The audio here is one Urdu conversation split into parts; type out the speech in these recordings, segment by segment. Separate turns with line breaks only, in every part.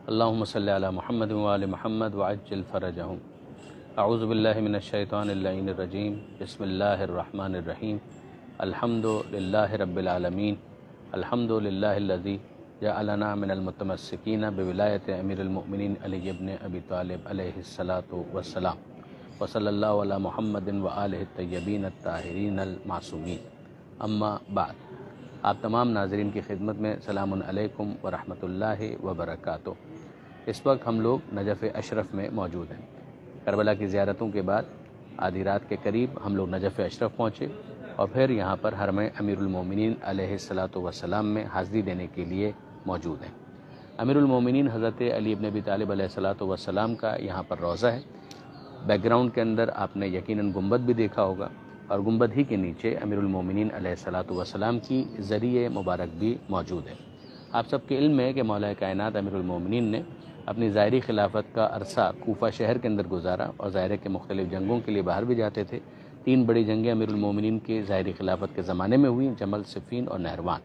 اللہم صلی علی محمد وآل محمد وعجل فرجہم۔ اعوذ باللہ من الشیطان اللعین الرجیم، بسم اللہ الرحمن الرحیم، الحمد للہ رب العالمین، الحمد للہ الذی جعلنا من المتمسکین بولایت امیر المؤمنین علی ابن ابی طالب علیہ الصلاۃ والسلام، وصلی اللہ علی محمد وآلہ الطیبین الطاہرین المعصومین، اما بعد۔ آپ تمام ناظرین کی خدمت میں سلام علیکم ورحمۃ اللہ وبرکاتہ۔ اس وقت ہم لوگ نجف اشرف میں موجود ہیں۔ کربلا کی زیارتوں کے بعد آدھی رات کے قریب ہم لوگ نجف اشرف پہنچے اور پھر یہاں پر حرم امیر المومنین علیہ الصلاۃ والسلام میں حاضری دینے کے لیے موجود ہیں۔ امیر المومنین حضرت علی ابن ابی طالب علیہ الصلاۃ والسلام کا یہاں پر روضہ ہے۔ بیک گراؤنڈ کے اندر آپ نے یقیناً گنبد بھی دیکھا ہوگا، اور گنبد ہی کے نیچے امیر المومنین علیہ الصلاۃ والسلام کی ذریعہ مبارک بھی موجود ہے۔ آپ سب کے علم ہے کہ مولا کائنات امیر المومنین نے اپنی ظاہری خلافت کا عرصہ کوفہ شہر کے اندر گزارا، اور ظاہر کے مختلف جنگوں کے لیے باہر بھی جاتے تھے۔ 3 بڑی جنگیں امیر المومنین کی ظاہری خلافت کے زمانے میں ہوئیں، جمل، صفین اور نہروان،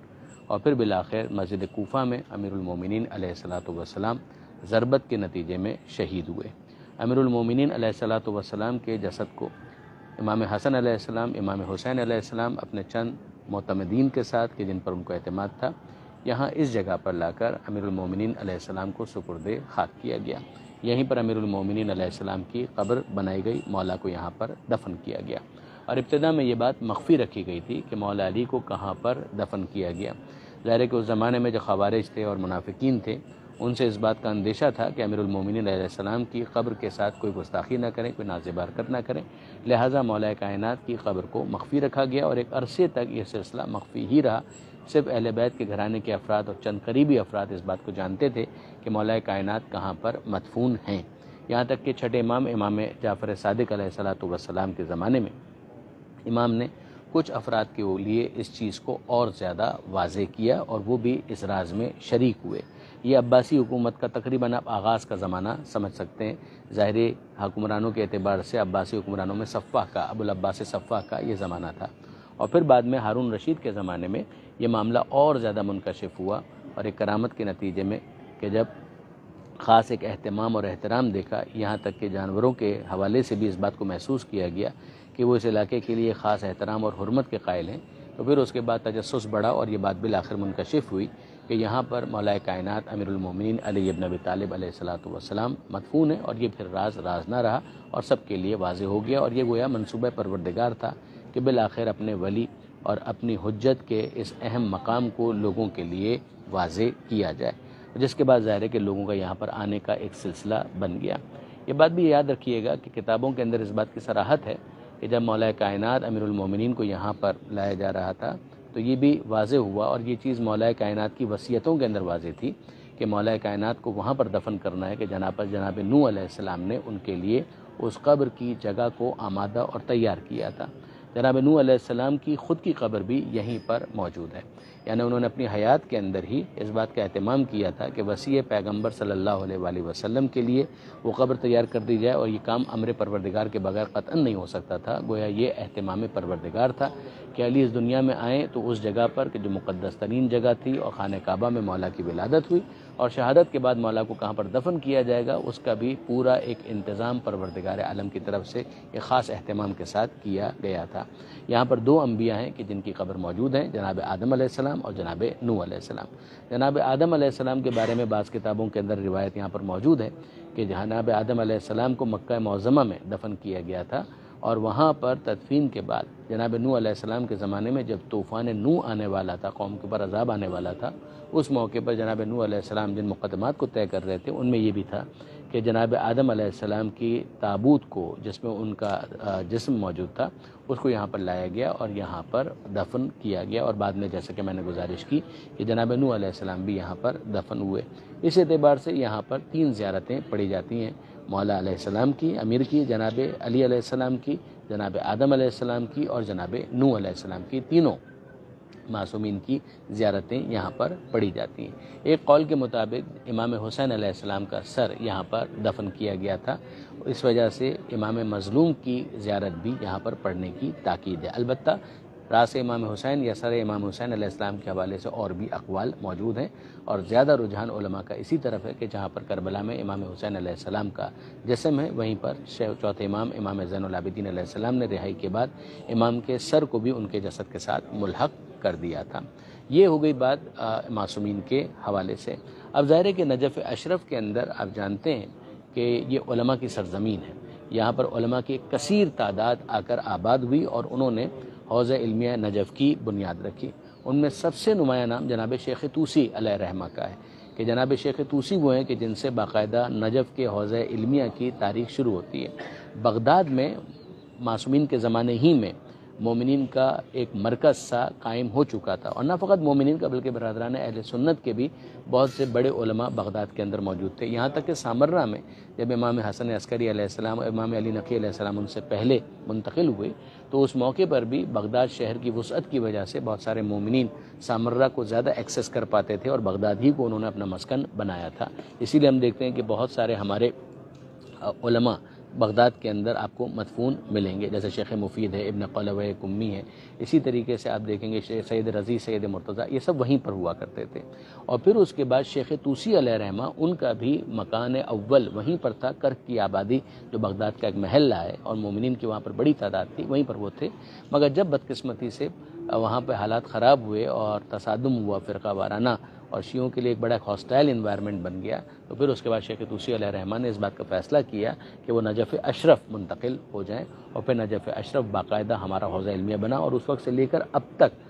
اور پھر بالآخر مسجد کوفہ میں امیر المومنین علیہ الصلاۃ والسلام ضربت کے نتیجے میں شہید ہوئے۔ امیر المومنین علیہ الصلاۃ والسلام کے جسد کو امام حسن علیہ السلام، امام حسین علیہ السلام اپنے چند معتمدین کے ساتھ کہ جن پر ان کو اعتماد تھا، یہاں اس جگہ پر لا کر امیر المومنین علیہ السلام کو سپرد خاک کیا گیا۔ یہیں پر امیر المومنین علیہ السلام کی قبر بنائی گئی، مولا کو یہاں پر دفن کیا گیا۔ اور ابتدا میں یہ بات مخفی رکھی گئی تھی کہ مولا علی کو کہاں پر دفن کیا گیا۔ ظاہر ہے کہ اس زمانے میں جو خوارج تھے اور منافقین تھے، ان سے اس بات کا اندیشہ تھا کہ امیر المومنین علیہ السلام کی قبر کے ساتھ کوئی گستاخی نہ کریں، کوئی نازیبہ حرکت نہ کریں، لہٰذا مولا کائنات کی قبر کو مخفی رکھا گیا، اور ایک عرصے تک یہ سلسلہ مخفی ہی رہا۔ صرف اہل بیت کے گھرانے کے افراد اور چند قریبی افراد اس بات کو جانتے تھے کہ مولا کائنات کہاں پر مدفون ہیں، یہاں تک کہ چھٹے امام جعفر صادق علیہ الصلاۃ والسلام کے زمانے میں امام نے کچھ افراد کے لیے اس چیز کو اور زیادہ واضح کیا، اور وہ بھی اس راز میں شریک ہوئے۔ یہ عباسی حکومت کا تقریباً آپ آغاز کا زمانہ سمجھ سکتے ہیں۔ ظاہری حکمرانوں کے اعتبار سے عباسی حکمرانوں میں صفاح کا، ابو العباس صفاح کا یہ زمانہ تھا، اور پھر بعد میں ہارون رشید کے زمانے میں یہ معاملہ اور زیادہ منکشف ہوا، اور ایک کرامت کے نتیجے میں کہ جب خاص ایک اہتمام اور احترام دیکھا، یہاں تک کہ جانوروں کے حوالے سے بھی اس بات کو محسوس کیا گیا کہ وہ اس علاقے کے لیے خاص احترام اور حرمت کے قائل ہیں، تو پھر اس کے بعد تجسس بڑھا، اور یہ بات بالآخر منکشف ہوئی کہ یہاں پر مولا کائنات امیر المومنین علی ابن ابی طالب علیہ الصلاۃ والسلام مدفون ہے، اور یہ پھر راز نہ رہا اور سب کے لیے واضح ہو گیا، اور یہ گویا منصوبہ پروردگار تھا کہ بالآخر اپنے ولی اور اپنی حجت کے اس اہم مقام کو لوگوں کے لیے واضح کیا جائے، جس کے بعد ظاہر ہے کہ لوگوں کا یہاں پر آنے کا ایک سلسلہ بن گیا۔ یہ بات بھی یاد رکھیے گا کہ کتابوں کے اندر اس بات کی صراحت ہے کہ جب مولا کائنات امیر المومنین کو یہاں پر لایا جا رہا تھا تو یہ بھی واضح ہوا، اور یہ چیز مولا کائنات کی وصیتوں کے اندر واضح تھی کہ مولا کائنات کو وہاں پر دفن کرنا ہے کہ جناب نوح علیہ السلام نے ان کے لیے اس قبر کی جگہ کو آمادہ اور تیار کیا تھا۔ جناب نوح علیہ السلام کی خود کی قبر بھی یہیں پر موجود ہے، یعنی انہوں نے اپنی حیات کے اندر ہی اس بات کا اہتمام کیا تھا کہ وصی پیغمبر صلی اللہ علیہ وآلہ وسلم کے لیے وہ قبر تیار کر دی جائے، اور یہ کام امر پروردگار کے بغیر قطعاً نہیں ہو سکتا تھا۔ گویا یہ اہتمام پروردگار تھا کہ علی اس دنیا میں آئیں تو اس جگہ پر کہ جو مقدس ترین جگہ تھی، اور خانہ کعبہ میں مولا کی ولادت ہوئی، اور شہادت کے بعد مولا کو کہاں پر دفن کیا جائے گا اس کا بھی پورا ایک انتظام پروردگار عالم کی طرف سے ایک خاص اہتمام کے ساتھ کیا گیا تھا۔ یہاں پر 2 انبیاء ہیں کہ جن کی قبر موجود ہیں، جناب آدم علیہ السلام اور جناب نوح علیہ السلام۔ جناب آدم علیہ السلام کے بارے میں بعض کتابوں کے اندر روایت یہاں پر موجود ہے کہ جناب آدم علیہ السلام کو مکہ معظمہ میں دفن کیا گیا تھا، اور وہاں پر تدفین کے بعد جناب نوح علیہ السلام کے زمانے میں جب طوفان نوح آنے والا تھا، قوم کے اوپر عذاب آنے والا تھا، اس موقع پر جناب نوح علیہ السلام جن مقدمات کو طے کر رہے تھے ان میں یہ بھی تھا کہ جناب آدم علیہ السلام کی تابوت کو، جس میں ان کا جسم موجود تھا، اس کو یہاں پر لایا گیا اور یہاں پر دفن کیا گیا، اور بعد میں جیسا کہ میں نے گزارش کی کہ جناب نوح علیہ السلام بھی یہاں پر دفن ہوئے۔ اس اعتبار سے یہاں پر 3 زیارتیں پڑھی جاتی ہیں، مولا علیہ السلام کی، امیر کی، جناب علی علیہ السلام کی، جناب آدم علیہ السلام کی، اور جناب نوح علیہ السلام کی، تینوں معصومین کی زیارتیں یہاں پر پڑھی جاتی ہیں۔ ایک قول کے مطابق امام حسین علیہ السلام کا سر یہاں پر دفن کیا گیا تھا، اس وجہ سے امام مظلوم کی زیارت بھی یہاں پر پڑھنے کی تاکید ہے۔ البتہ راس امام حسین یا سر امام حسین علیہ السلام کے حوالے سے اور بھی اقوال موجود ہیں، اور زیادہ رجحان علماء کا اسی طرف ہے کہ جہاں پر کربلا میں امام حسین علیہ السلام کا جسم ہے، وہیں پر چوتھے امام امام زین العابدین علیہ السلام نے رہائی کے بعد امام کے سر کو بھی ان کے جسد کے ساتھ ملحق کر دیا تھا۔ یہ ہو گئی بات معصومین کے حوالے سے۔ اب ظاہر ہے کہ نجف اشرف کے اندر آپ جانتے ہیں کہ یہ علماء کی سرزمین ہے، یہاں پر علماء کی ایک کثیر تعداد آ کر آباد ہوئی اور انہوں نے حوض علمیہ نجف کی بنیاد رکھی۔ ان میں سب سے نمایاں نام جناب شیخ طوسی علیہ رحمہ کا ہے کہ جناب شیخ طوسی وہ ہیں کہ جن سے باقاعدہ نجف کے حوض علمیہ کی تاریخ شروع ہوتی ہے۔ بغداد میں معصومین کے زمانے ہی میں مومنین کا ایک مرکز سا قائم ہو چکا تھا، اور نہ فقط مومنین کا بلکہ برادران اہل سنت کے بھی بہت سے بڑے علماء بغداد کے اندر موجود تھے، یہاں تک کہ سامرہ میں جب امام حسن عسکری علیہ السلام اور امام علی نقی علیہ السلام ان سے پہلے منتقل ہوئے تو اس موقع پر بھی بغداد شہر کی وسعت کی وجہ سے بہت سارے مومنین سامرہ کو زیادہ ایکسیس کر پاتے تھے اور بغداد ہی کو انہوں نے اپنا مسکن بنایا تھا۔ اسی لیے ہم دیکھتے ہیں کہ بہت سارے ہمارے علماء بغداد کے اندر آپ کو مدفون ملیں گے، جیسے شیخ مفید ہے، ابن قلوہ کمی ہے، اسی طریقے سے آپ دیکھیں گے سید رضی، سید مرتضیٰ، یہ سب وہیں پر ہوا کرتے تھے۔ اور پھر اس کے بعد شیخ طوسی علیہ رحمہ ان کا بھی مکان اول وہیں پر تھا، کرک کی آبادی جو بغداد کا ایک محلہ ہے اور مومنین کی وہاں پر بڑی تعداد تھی، وہیں پر وہ تھے۔ مگر جب بدقسمتی سے وہاں پہ حالات خراب ہوئے اور تصادم ہوا فرقہ وارانہ اور شیعوں کے لیے ایک بڑا ہاسٹائل انوائرمنٹ بن گیا، تو پھر اس کے بعد شیخ طوسی علیہ رحمٰن نے اس بات کا فیصلہ کیا کہ وہ نجف اشرف منتقل ہو جائیں، اور پھر نجف اشرف باقاعدہ ہمارا حوضہ علمیہ بنا، اور اس وقت سے لے کر اب تک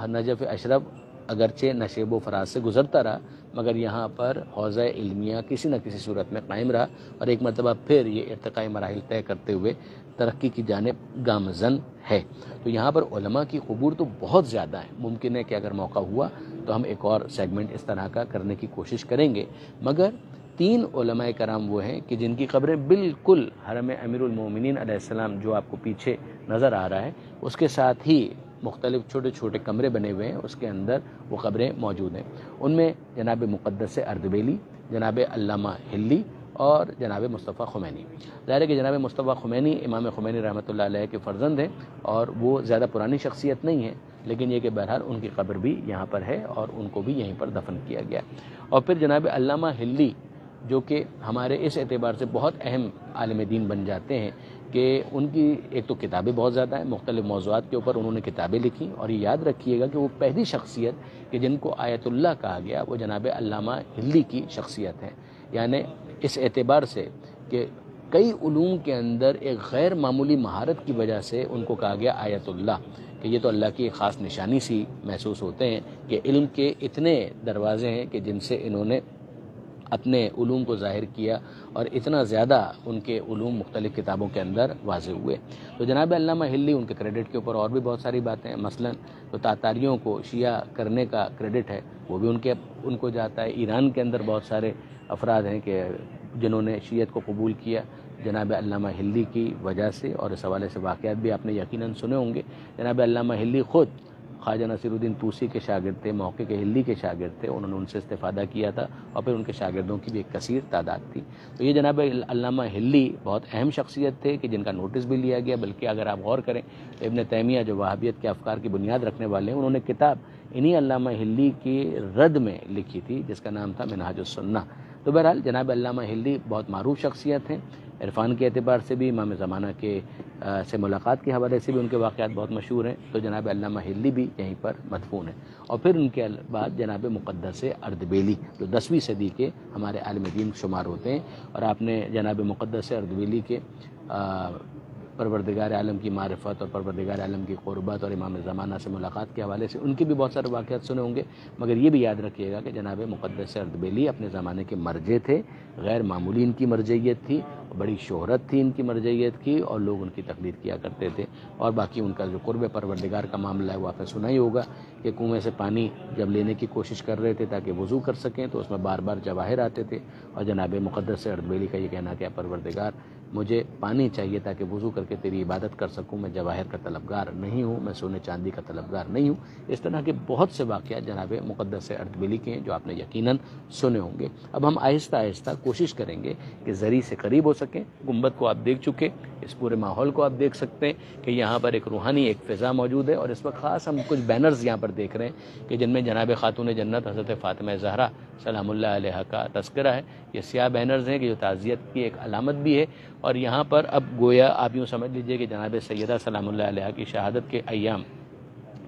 نجف اشرف اگرچہ نشیب و فراز سے گزرتا رہا مگر یہاں پر حوضہ علمیہ کسی نہ کسی صورت میں قائم رہا، اور ایک مرتبہ پھر یہ ارتقائی مراحل طے کرتے ہوئے ترقی کی جانب گامزن ہے۔ تو یہاں پر علماء کی قبور تو بہت زیادہ ہے، ممکن ہے کہ اگر موقع ہوا تو ہم ایک اور سیگمنٹ اس طرح کا کرنے کی کوشش کریں گے، مگر 3 علماء کرام وہ ہیں کہ جن کی قبریں بالکل حرم امیر المومنین علیہ السلام جو آپ کو پیچھے نظر آ رہا ہے اس کے ساتھ ہی مختلف چھوٹے چھوٹے کمرے بنے ہوئے ہیں، اس کے اندر وہ قبریں موجود ہیں۔ ان میں جناب مقدس اردبیلی، جناب علامہ ہلی اور جناب مصطفیٰ خمینی۔ ظاہر ہے کہ جناب مصطفیٰ خمینی امام خمینی رحمۃ اللہ علیہ کے فرزند ہیں اور وہ زیادہ پرانی شخصیت نہیں ہے، لیکن یہ کہ بہرحال ان کی قبر بھی یہاں پر ہے اور ان کو بھی یہیں پر دفن کیا گیا۔ اور پھر جناب علامہ ہلی جو کہ ہمارے اس اعتبار سے بہت اہم عالم دین بن جاتے ہیں کہ ان کی ایک تو کتابیں بہت زیادہ ہیں، مختلف موضوعات کے اوپر انہوں نے کتابیں لکھی، اور یہ یاد رکھیے گا کہ وہ پہلی شخصیت کہ جن کو آیت اللہ کہا گیا وہ جناب علامہ ہلی کی شخصیت ہے، یعنی اس اعتبار سے کہ کئی علوم کے اندر ایک غیر معمولی مہارت کی وجہ سے ان کو کہا گیا آیت اللہ، کہ یہ تو اللہ کی خاص نشانی سی محسوس ہوتے ہیں کہ علم کے اتنے دروازے ہیں کہ جن سے انہوں نے اپنے علوم کو ظاہر کیا، اور اتنا زیادہ ان کے علوم مختلف کتابوں کے اندر واضح ہوئے۔ تو جناب علامہ ہلی ان کے کریڈٹ کے اوپر اور بھی بہت ساری باتیں ہیں، مثلا تو تاتاریوں کو شیعہ کرنے کا کریڈٹ ہے وہ بھی ان کو جاتا ہے۔ ایران کے اندر بہت سارے افراد ہیں کہ جنہوں نے شیعت کو قبول کیا جناب علامہ ہلی کی وجہ سے، اور اس حوالے سے واقعات بھی آپ نے یقیناً سنے ہوں گے۔ جناب علامہ ہلی خود خواجہ نصیر الدین طوسی کے شاگرد تھے، موقع کے ہلی کے شاگرد تھے، انہوں نے ان سے استفادہ کیا تھا، اور پھر ان کے شاگردوں کی بھی ایک کثیر تعداد تھی۔ تو یہ جناب علامہ ہلی بہت اہم شخصیت تھے کہ جن کا نوٹس بھی لیا گیا، بلکہ اگر آپ غور کریں تو ابن تیمیہ جو وہابیت کے افکار کی بنیاد رکھنے والے ہیں، انہوں نے کتاب انہی علامہ ہلی کی رد میں لکھی تھی جس کا نام تھا منہاج السنہ۔ تو بہرحال جناب علامہ ہلی بہت معروف شخصیت ہیں، عرفان کے اعتبار سے بھی، امام زمانہ کے سے ملاقات کے حوالے سے بھی ان کے واقعات بہت مشہور ہیں۔ تو جناب علامہ ہلی بھی یہیں پر مدفون ہیں، اور پھر ان کے بعد جناب مقدس اردبیلی جو 10ویں صدی کے ہمارے عالم دین شمار ہوتے ہیں، اور آپ نے جناب مقدس اردبیلی کے پروردگار عالم کی معرفت اور پروردگار عالم کی قربت اور امام زمانہ سے ملاقات کے حوالے سے ان کے بھی بہت سارے واقعات سنے ہوں گے، مگر یہ بھی یاد رکھیے گا کہ جناب مقدس اردبیلی اپنے زمانے کے مرجع تھے، غیر معمولی ان کی مرجعیت تھی، بڑی شہرت تھی ان کی مرجعیت کی، اور لوگ ان کی تقلید کیا کرتے تھے۔ اور باقی ان کا جو قرب پروردگار کا معاملہ ہے وہ آپ نے سنا ہی ہوگا کہ کنویں سے پانی جب لینے کی کوشش کر رہے تھے تاکہ وضو کر سکیں تو اس میں بار بار جواہر آتے تھے، اور جناب مقدس اردبیلی کا یہ کہنا کہ پروردگار مجھے پانی چاہیے تاکہ وضو کر کے تیری عبادت کر سکوں، میں جواہر کا طلبگار نہیں ہوں، میں سونے چاندی کا طلبگار نہیں ہوں۔ اس طرح کے بہت سے واقعات جناب مقدس اردبیلی کے ہیں جو آپ نے یقیناً سنے ہوں گے۔ اب ہم آہستہ آہستہ کوشش کریں گے کہ زری سے قریب ہو سکیں۔ گنبد کو آپ دیکھ چکے، اس پورے ماحول کو آپ دیکھ سکتے ہیں کہ یہاں پر ایک روحانی ایک فضا موجود ہے، اور اس وقت خاص ہم کچھ بینرز یہاں پر دیکھ رہے ہیں کہ جن میں جناب خاتون جنت حضرت فاطمہ زہرا سلام اللہ علیہ کا تذکرہ ہے۔ یہ سیاہ بینرز ہیں کہ جو تعزیت کی ایک علامت بھی ہے، اور یہاں پر اب گویا آپ یوں سمجھ لیجئے کہ جناب سیدہ سلام اللہ علیہ کی شہادت کے ایام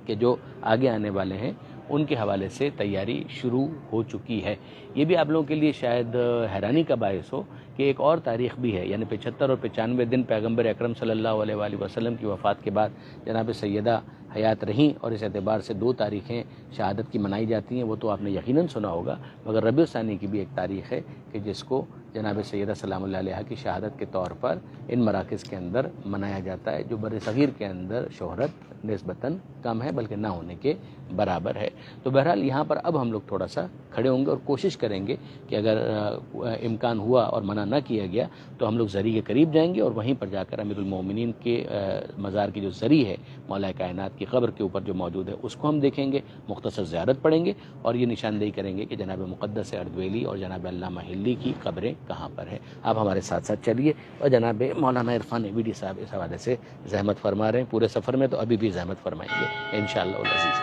کہ جو آگے آنے والے ہیں ان کے حوالے سے تیاری شروع ہو چکی ہے۔ یہ بھی آپ لوگوں کے لیے شاید حیرانی کا باعث ہو کہ ایک اور تاریخ بھی ہے، یعنی 75 اور 95 دن پیغمبر اکرم صلی اللہ علیہ وآلہ وسلم کی وفات کے بعد جناب سیدہ حیات رہیں، اور اس اعتبار سے 2 تاریخیں شہادت کی منائی جاتی ہیں، وہ تو آپ نے یقیناً سنا ہوگا، مگر ربیع الثانی کی بھی ایک تاریخ ہے کہ جس کو جناب سیدہ سلام اللہ علیہ کی شہادت کے طور پر ان مراکز کے اندر منایا جاتا ہے، جو بر صغیر کے اندر شہرت نسبتاً کم ہے بلکہ نہ ہونے کے برابر ہے۔ تو بہرحال یہاں پر اب ہم لوگ تھوڑا سا کھڑے ہوں گے اور کوشش کریں گے کہ اگر امکان ہوا اور منع نہ کیا گیا تو ہم لوگ زری کے قریب جائیں گے، اور وہیں پر جا کر امیر المومنین کے مزار کی جو زری ہے مولا کائنات کی قبر کے اوپر جو موجود ہے اس کو ہم دیکھیں گے، مختصر زیارت پڑھیں گے، اور یہ نشاندہی کریں گے کہ جناب مقدس اردبیلی اور جناب علامہ ہلی کی قبریں کہاں پر ہیں۔ آپ ہمارے ساتھ ساتھ چلیے، اور جناب مولانا عرفان ویڈی صاحب اس حوالے سے زحمت فرما رہے ہیں، پورے سفر میں تو ابھی بھی زحمت فرمائیں گے انشاءاللہ العزیز۔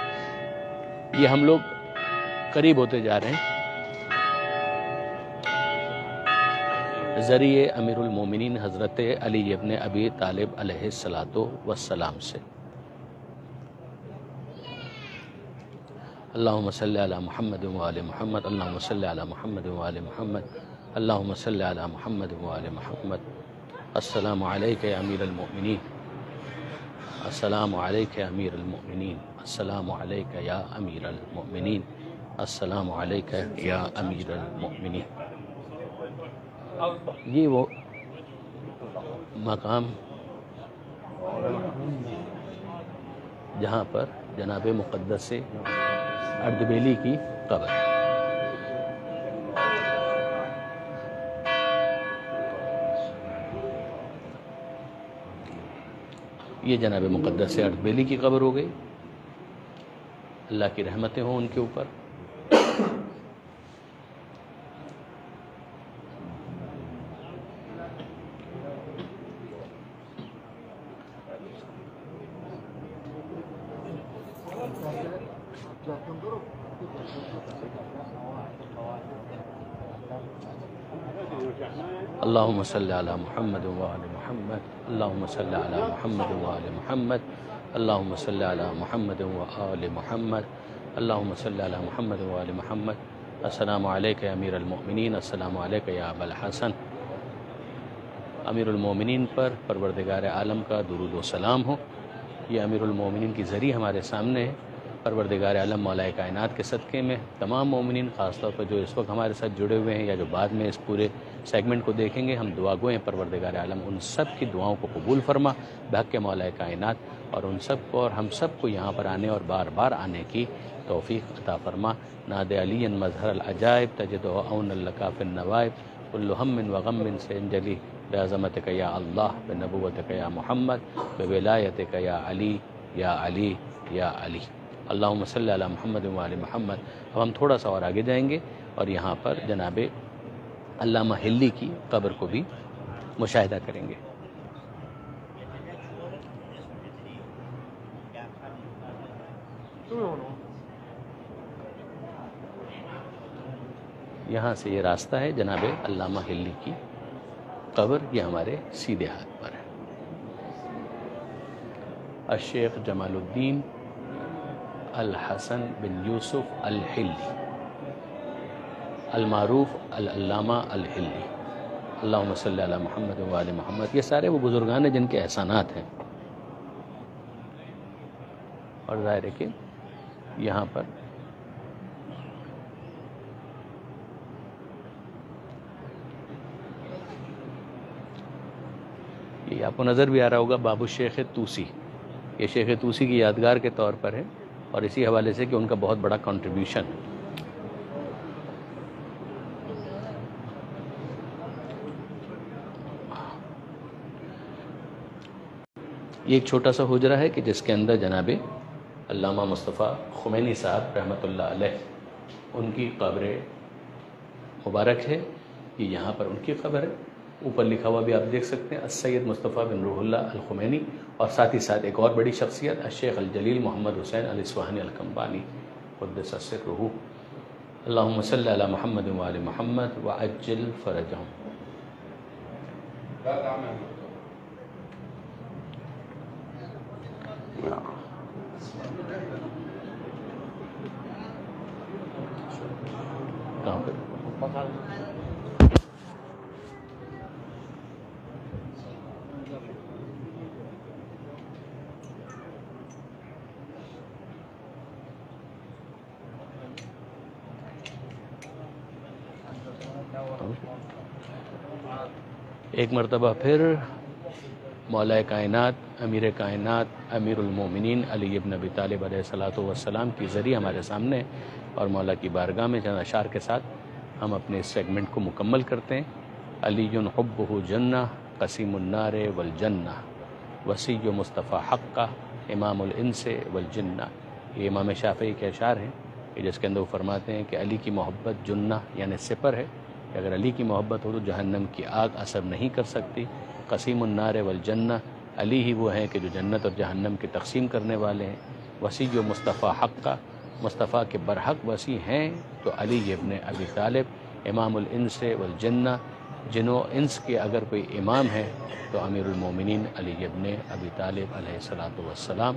یہ ہم لوگ قریب ہوتے جا رہے ہیں ذریعے امیر المومنین حضرت علی ابن ابی طالب علیہ السلام سے۔ اللہم صلی علی محمد وآل محمد، اللہم صلی علی محمد وآل محمد، اللہم صلی علی محمد وآل محمد۔ السلام علیکہ یا امیر المؤمنین، السلام علیکہ یا امیر المؤمنین، السلام علیکہ یا امیر المؤمنین، السلام علیکہ یا امیر المؤمنین۔ یہ وہ مقام جہاں پر جناب مقدس اردبیلی کی قبر ہے۔ یہ جناب مقدس اردبیلی کی قبر ہو گئی، اللہ کی رحمتیں ہوں ان کے اوپر۔ اللہم صلی علی محمد وآل محمد، اللہم صلی علی محمد وآل محمد، اللہم صلی علی محمد وآل محمد، اللہم صلی علی محمد وآل محمد۔ السلام علیکہ یا امیر المؤمنین، السلام علیکہ یا ابا الحسن۔ امیر المومنین پر پروردگار عالم کا درود و سلام ہو۔ یہ امیر المومنین کی ذریعہ ہمارے سامنے ہے۔ پروردگار عالم مولا کائنات کے صدقے میں تمام مومنین، خاص طور پر جو اس وقت ہمارے ساتھ جڑے ہوئے ہیں یا جو بعد میں اس پورے سیگمنٹ کو دیکھیں گے، ہم دعا گوئے ہیں پروردگار عالم ان سب کی دعاؤں کو قبول فرما بحق مولا کائنات، اور ان سب کو اور ہم سب کو یہاں پر آنے اور بار بار آنے کی توفیق عطا فرما۔ ناد علی مظہر العجائب تجد عون لک فی النوائب، کل ہم و غم سینجلی بعظمتک یا اللہ، بنبوتک یا محمد، بولایتک یا علی یا علی یا علی۔ اللہم صلی علی محمد وآل محمد۔ اب ہم تھوڑا سا اور آگے جائیں گے اور یہاں پر جناب علامہ ہلی کی قبر کو بھی مشاہدہ کریں گے۔ یہاں سے یہ راستہ ہے جناب علامہ ہلی کی قبر، یہ ہمارے سیدھے ہاتھ پر ہے۔ الشیخ جمال الدین الحسن بن یوسف الحلی، المعروف العلامہ الحلی، اللہم صلی علی محمد وآل محمد۔ یہ سارے وہ بزرگان ہیں جن کے احسانات ہیں، اور ظاہر ہے کہ یہاں پر یہ آپ کو نظر بھی آ رہا ہوگا باب الشیخ طوسی، یہ شیخ طوسی کی یادگار کے طور پر ہے، اور اسی حوالے سے کہ ان کا بہت بڑا کنٹریبیوشن ہے۔ یہ ایک چھوٹا سا حجرہ ہے کہ جس کے اندر جناب علامہ مصطفیٰ خمینی صاحب رحمۃ اللہ علیہ ان کی قبر مبارک ہے۔ یہ یہاں پر ان کی قبر ہے، اوپر لکھا ہوا بھی آپ دیکھ سکتے ہیں السید مصطفیٰ بن روح اللہ الخمینی، اور ساتھ ہی ساتھ ایک اور بڑی شخصیت الشیخ الجلیل محمد حسین الاصفہانی الکمبانی قدس سرہ۔ اللہم صلی علی محمد وآل محمد وعجل فرجہم۔ کہاں پہ؟ ایک مرتبہ پھر مولا کائنات امیر کائنات امیر المومنین علی ابن ابی طالب علیہ الصلوۃ والسلام کی ذریعہ ہمارے سامنے، اور مولا کی بارگاہ میں چند اشعار کے ساتھ ہم اپنے اس سیگمنٹ کو مکمل کرتے ہیں۔ علی حبہ جنہ قسیم النار والجنہ وصی مصطفیٰ حقہ امام الانس والجنہ۔ یہ امام شافعی کے اشعار ہیں کہ جس کے اندر وہ فرماتے ہیں کہ علی کی محبت جنہ یعنی سپر ہے، کہ اگر علی کی محبت ہو تو جہنم کی آگ اثر نہیں کر سکتی۔ قسیم النار والجنہ، علی ہی وہ ہیں کہ جو جنت اور جہنم کے تقسیم کرنے والے ہیں۔ وصی مصطفیٰ حقہ، مصطفیٰ کے برحق وصی ہیں تو علی ابن ابی طالب امام الانس والجنہ، جنوں انس کے اگر کوئی امام ہے تو امیر المومنین علی ابن ابی طالب علیہ الصلوۃ والسلام۔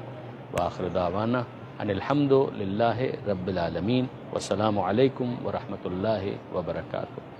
وآخر دعوانا ان الحمد للہ رب العالمین، والسلام علیکم ورحمۃ اللہ وبرکاتہ۔